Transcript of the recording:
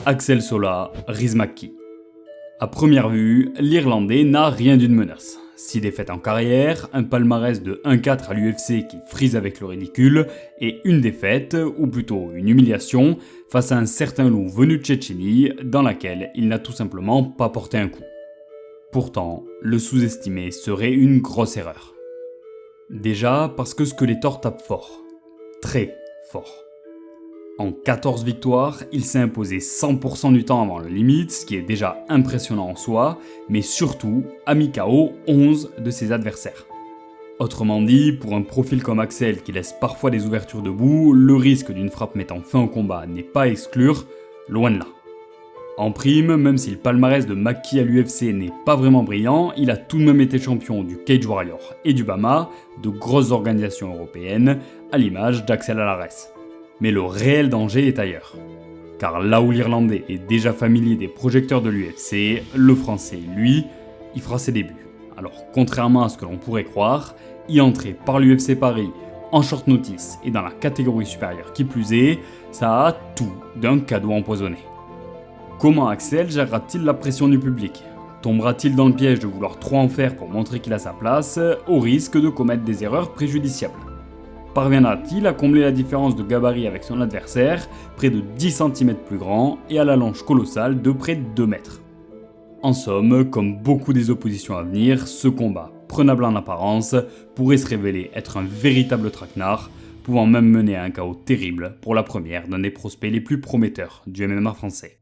Axel Sola, Rhys McKee. À première vue, l'Irlandais n'a rien d'une menace. 6 défaites en carrière, un palmarès de 1-4 à l'UFC qui frise avec le ridicule, et une défaite, ou plutôt une humiliation, face à un certain loup venu de Tchétchénie, dans laquelle il n'a tout simplement pas porté un coup. Pourtant, le sous-estimer serait une grosse erreur. Déjà parce que Skeletor tape fort. Très fort. En 14 victoires, il s'est imposé 100% du temps avant le limite, ce qui est déjà impressionnant en soi, mais surtout a mis KO 11 de ses adversaires. Autrement dit, pour un profil comme Axel qui laisse parfois des ouvertures debout, le risque d'une frappe mettant fin au combat n'est pas à exclure, loin de là. En prime, même si le palmarès de McKee à l'UFC n'est pas vraiment brillant, il a tout de même été champion du Cage Warrior et du BAMMA, de grosses organisations européennes, à l'image d'Axel Alares. Mais le réel danger est ailleurs. Car là où l'Irlandais est déjà familier des projecteurs de l'UFC, le Français, lui, y fera ses débuts. Alors contrairement à ce que l'on pourrait croire, y entrer par l'UFC Paris, en short notice et dans la catégorie supérieure qui plus est, ça a tout d'un cadeau empoisonné. Comment Axel gérera-t-il la pression du public ? Tombera-t-il dans le piège de vouloir trop en faire pour montrer qu'il a sa place, au risque de commettre des erreurs préjudiciables ? Parviendra-t-il à combler la différence de gabarit avec son adversaire, près de 10 cm plus grand et à la longe colossale de près de 2 mètres ? En somme, comme beaucoup des oppositions à venir, ce combat, prenable en apparence, pourrait se révéler être un véritable traquenard, pouvant même mener à un chaos terrible pour la première d'un des prospects les plus prometteurs du MMA français.